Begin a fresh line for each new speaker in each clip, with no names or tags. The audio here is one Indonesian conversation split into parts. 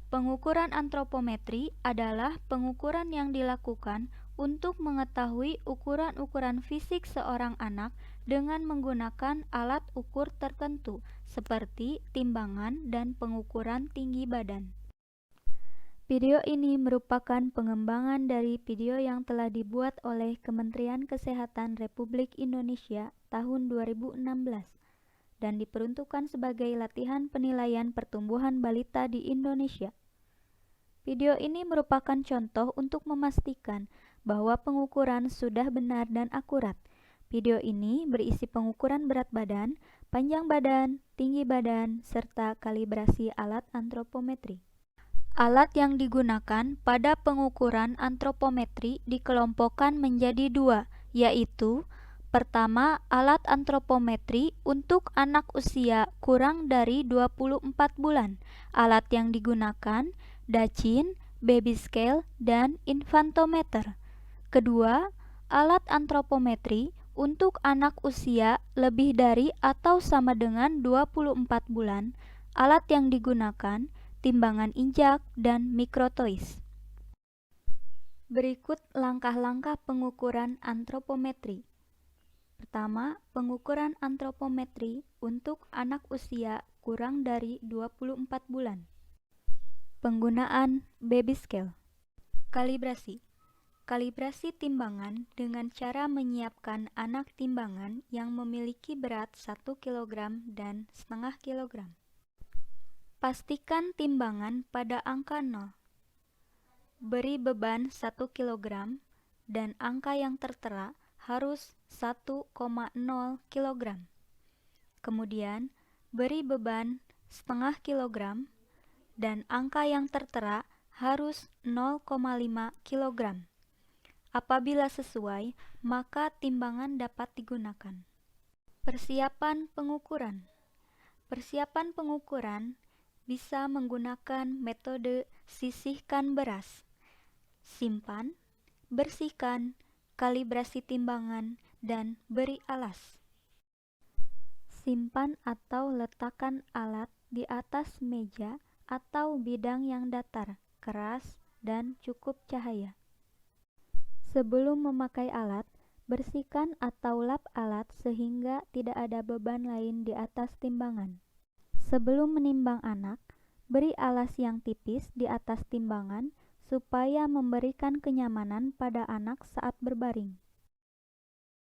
Pengukuran antropometri adalah pengukuran yang dilakukan untuk mengetahui ukuran-ukuran fisik seorang anak dengan menggunakan alat ukur tertentu, seperti timbangan dan pengukuran tinggi badan. Video ini merupakan pengembangan dari video yang telah dibuat oleh Kementerian Kesehatan Republik Indonesia tahun 2016 dan diperuntukkan sebagai latihan penilaian pertumbuhan balita di Indonesia. Video ini merupakan contoh untuk memastikan bahwa pengukuran sudah benar dan akurat. Video ini berisi pengukuran berat badan, panjang badan, tinggi badan, serta kalibrasi alat antropometri. Alat yang digunakan pada pengukuran antropometri dikelompokkan menjadi dua, yaitu pertama, alat antropometri untuk anak usia kurang dari 24 bulan. Alat yang digunakan Dachshund, Baby Scale, dan Infantometer. Kedua, alat antropometri untuk anak usia lebih dari atau sama dengan 24 bulan. Alat yang digunakan timbangan injak dan mikrotois. Berikut langkah-langkah pengukuran antropometri. Pertama, pengukuran antropometri untuk anak usia kurang dari 24 bulan. Penggunaan baby scale. Kalibrasi. Kalibrasi timbangan dengan cara menyiapkan anak timbangan yang memiliki berat 1 kg dan setengah kg. Pastikan timbangan pada angka 0. Beri beban 1 kg dan angka yang tertera harus 1,0 kg. Kemudian, beri beban setengah kg dan angka yang tertera harus 0,5 kg. Apabila sesuai, maka timbangan dapat digunakan. Persiapan pengukuran. Persiapan pengukuran bisa menggunakan metode sisihkan beras, simpan, bersihkan, kalibrasi timbangan, dan beri alas. Simpan atau letakkan alat di atas meja atau bidang yang datar, keras, dan cukup cahaya. Sebelum memakai alat, bersihkan atau lap alat sehingga tidak ada beban lain di atas timbangan. Sebelum menimbang anak, beri alas yang tipis di atas timbangan supaya memberikan kenyamanan pada anak saat berbaring.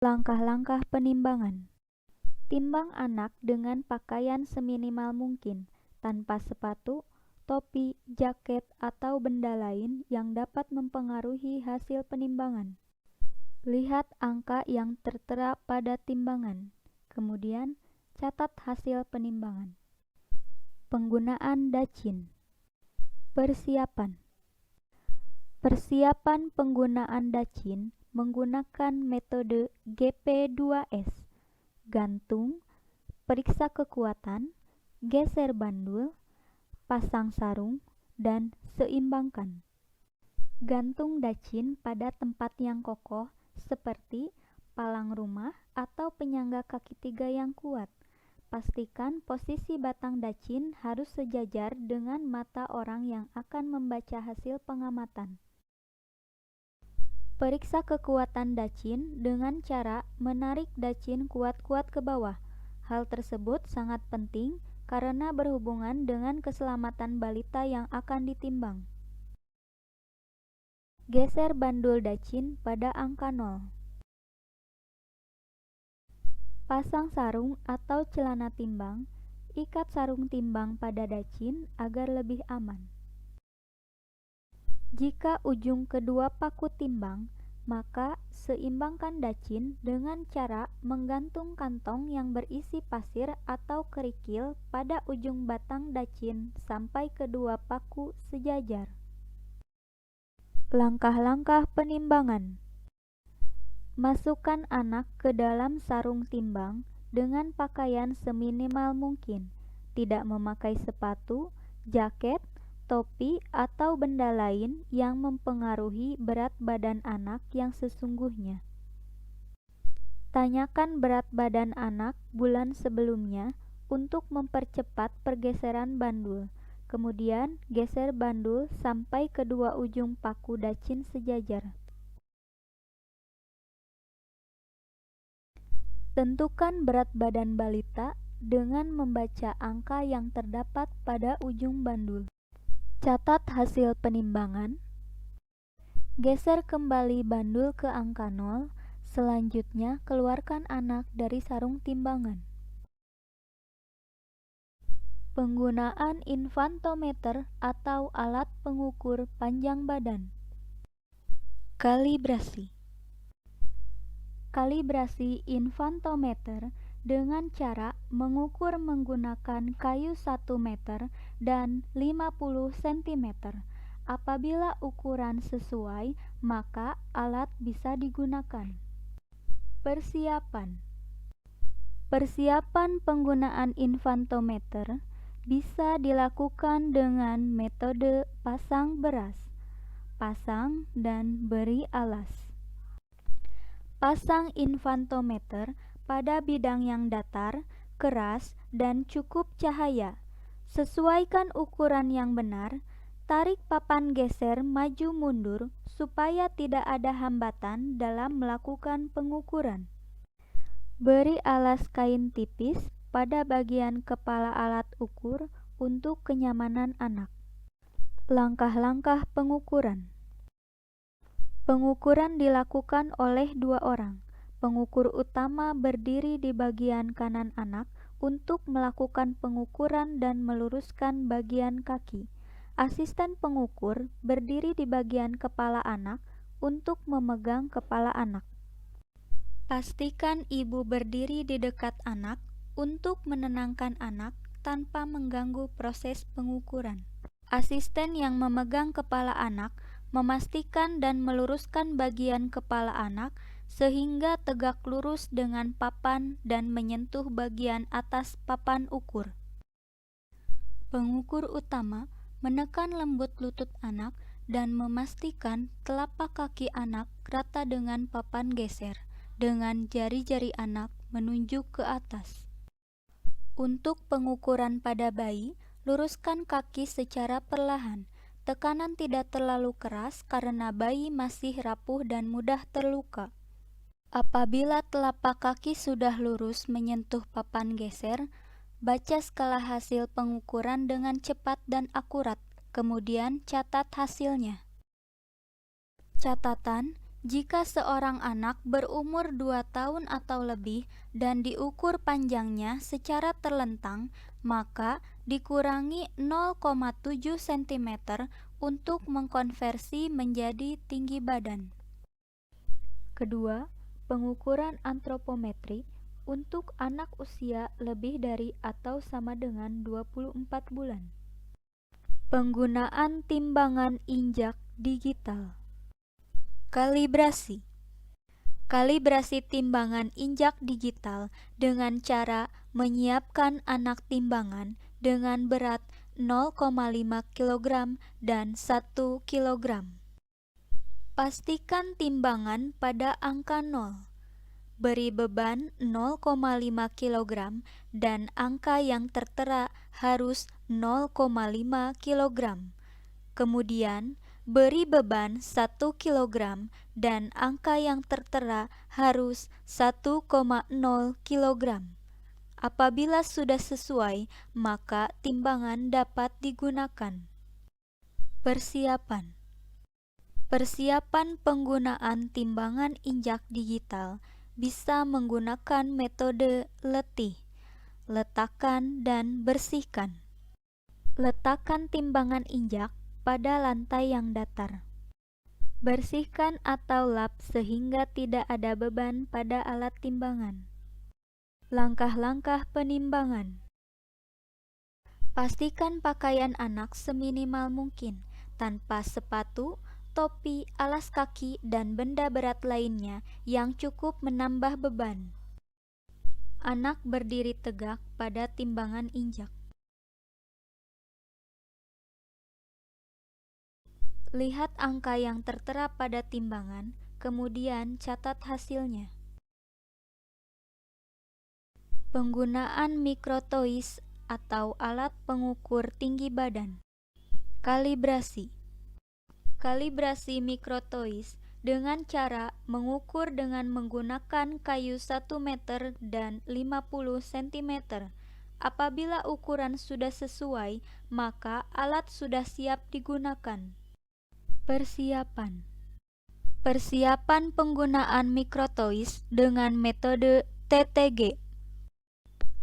Langkah-langkah penimbangan. Timbang anak dengan pakaian seminimal mungkin, tanpa sepatu, topi, jaket, atau benda lain yang dapat mempengaruhi hasil penimbangan. Lihat angka yang tertera pada timbangan, kemudian catat hasil penimbangan. Penggunaan Dachshund. Persiapan. Persiapan penggunaan Dachshund menggunakan metode GP2S, gantung, periksa kekuatan, geser bandul, pasang sarung, dan seimbangkan. Gantung Dachshund pada tempat yang kokoh seperti palang rumah atau penyangga kaki 3 yang kuat. Pastikan posisi batang Dachshund harus sejajar dengan mata orang yang akan membaca hasil pengamatan. Periksa kekuatan Dachshund dengan cara menarik Dachshund kuat-kuat ke bawah. Hal tersebut sangat penting karena berhubungan dengan keselamatan balita yang akan ditimbang. Geser bandul Dachshund pada angka 0. Pasang sarung atau celana timbang. Ikat sarung timbang pada Dachshund agar lebih aman. Jika ujung kedua paku timbang, maka seimbangkan Dachshund dengan cara menggantung kantong yang berisi pasir atau kerikil pada ujung batang Dachshund sampai kedua paku sejajar. Langkah-langkah penimbangan. Masukkan anak ke dalam sarung timbang dengan pakaian seminimal mungkin, tidak memakai sepatu, jaket, topi, atau benda lain yang mempengaruhi berat badan anak yang sesungguhnya. Tanyakan berat badan anak bulan sebelumnya untuk mempercepat pergeseran bandul. Kemudian, geser bandul sampai kedua ujung paku dacin sejajar. Tentukan berat badan balita dengan membaca angka yang terdapat pada ujung bandul. Catat hasil penimbangan. Geser kembali bandul ke angka 0. Selanjutnya, keluarkan anak dari sarung timbangan. Penggunaan infantometer atau alat pengukur panjang badan. Kalibrasi. Kalibrasi infantometer dengan cara mengukur menggunakan kayu 1 meter dan 50 cm. Apabila ukuran sesuai, maka alat bisa digunakan. Persiapan. Persiapan penggunaan infantometer bisa dilakukan dengan metode pasang beras, pasang dan beri alas. Pasang infantometer pada bidang yang datar, keras, dan cukup cahaya. Sesuaikan ukuran yang benar. Tarik papan geser maju mundur supaya tidak ada hambatan dalam melakukan pengukuran. Beri alas kain tipis pada bagian kepala alat ukur untuk kenyamanan anak. Langkah-langkah pengukuran. Pengukuran dilakukan oleh 2 orang. Pengukur utama berdiri di bagian kanan anak untuk melakukan pengukuran dan meluruskan bagian kaki. Asisten pengukur berdiri di bagian kepala anak untuk memegang kepala anak. Pastikan ibu berdiri di dekat anak untuk menenangkan anak tanpa mengganggu proses pengukuran. Asisten yang memegang kepala anak memastikan dan meluruskan bagian kepala anak sehingga tegak lurus dengan papan dan menyentuh bagian atas papan ukur. Pengukur utama menekan lembut lutut anak dan memastikan telapak kaki anak rata dengan papan geser, dengan jari-jari anak menunjuk ke atas. Untuk pengukuran pada bayi, luruskan kaki secara perlahan. Tekanan tidak terlalu keras karena bayi masih rapuh dan mudah terluka. Apabila telapak kaki sudah lurus menyentuh papan geser, baca skala hasil pengukuran dengan cepat dan akurat, kemudian catat hasilnya. Catatan: jika seorang anak berumur 2 tahun atau lebih dan diukur panjangnya secara terlentang, maka dikurangi 0,7 cm untuk mengkonversi menjadi tinggi badan. Kedua, pengukuran antropometri untuk anak usia lebih dari atau sama dengan 24 bulan. Penggunaan timbangan injak digital. Kalibrasi. Kalibrasi timbangan injak digital dengan cara menyiapkan anak timbangan dengan berat 0,5 kg dan 1 kg. Pastikan timbangan pada angka 0. Beri beban 0,5 kg dan angka yang tertera harus 0,5 kg. Kemudian, beri beban 1 kg dan angka yang tertera harus 1,0 kg. Apabila sudah sesuai, maka timbangan dapat digunakan. Persiapan. Persiapan penggunaan timbangan injak digital bisa menggunakan metode letih, letakkan dan bersihkan. Letakkan timbangan injak pada lantai yang datar. Bersihkan atau lap sehingga tidak ada beban pada alat timbangan. Langkah-langkah penimbangan. Pastikan pakaian anak seminimal mungkin, tanpa sepatu, topi, alas kaki, dan benda berat lainnya yang cukup menambah beban. Anak berdiri tegak pada timbangan injak. Lihat angka yang tertera pada timbangan, kemudian catat hasilnya. Penggunaan microtoys atau alat pengukur tinggi badan. Kalibrasi. Kalibrasi mikrotois dengan cara mengukur dengan menggunakan kayu 1 meter dan 50 cm. Apabila ukuran sudah sesuai, maka alat sudah siap digunakan. Persiapan. Persiapan penggunaan mikrotois dengan metode TTG.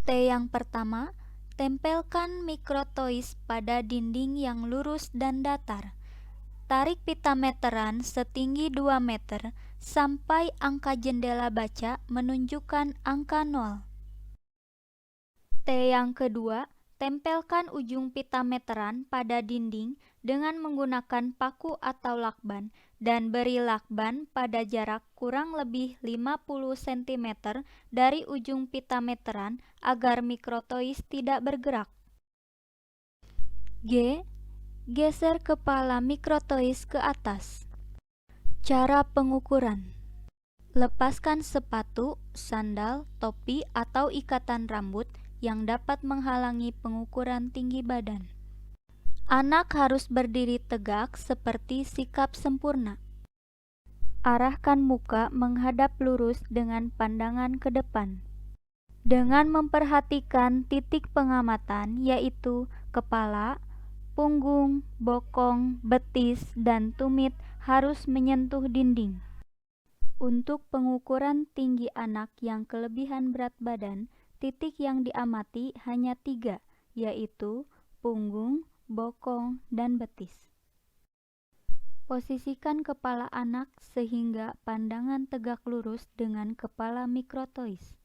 T yang pertama, tempelkan mikrotois pada dinding yang lurus dan datar. Tarik pita meteran setinggi 2 meter sampai angka jendela baca menunjukkan angka 0. T yang kedua, tempelkan ujung pita meteran pada dinding dengan menggunakan paku atau lakban dan beri lakban pada jarak kurang lebih 50 cm dari ujung pita meteran agar mikrotois tidak bergerak. G. Geser kepala mikrotois ke atas. Cara pengukuran. Lepaskan sepatu, sandal, topi, atau ikatan rambut yang dapat menghalangi pengukuran tinggi badan. Anak harus berdiri tegak seperti sikap sempurna. Arahkan muka menghadap lurus dengan pandangan ke depan. Dengan memperhatikan titik pengamatan yaitu kepala, punggung, bokong, betis, dan tumit harus menyentuh dinding. Untuk pengukuran tinggi anak yang kelebihan berat badan, titik yang diamati hanya 3, yaitu punggung, bokong, dan betis. Posisikan kepala anak sehingga pandangan tegak lurus dengan kepala mikrotois.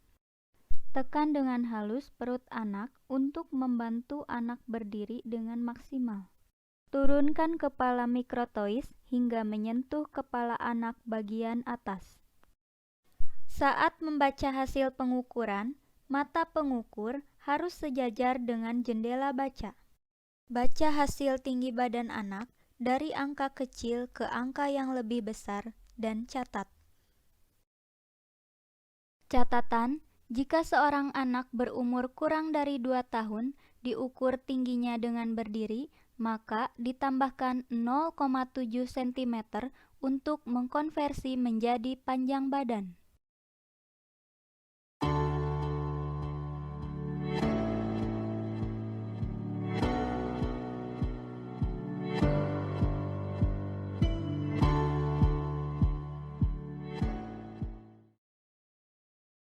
Tekan dengan halus perut anak untuk membantu anak berdiri dengan maksimal. Turunkan kepala mikrotois hingga menyentuh kepala anak bagian atas. Saat membaca hasil pengukuran, mata pengukur harus sejajar dengan jendela baca. Baca hasil tinggi badan anak dari angka kecil ke angka yang lebih besar dan catat. Catatan, jika seorang anak berumur kurang dari 2 tahun diukur tingginya dengan berdiri, maka ditambahkan 0,7 cm untuk mengkonversi menjadi panjang badan.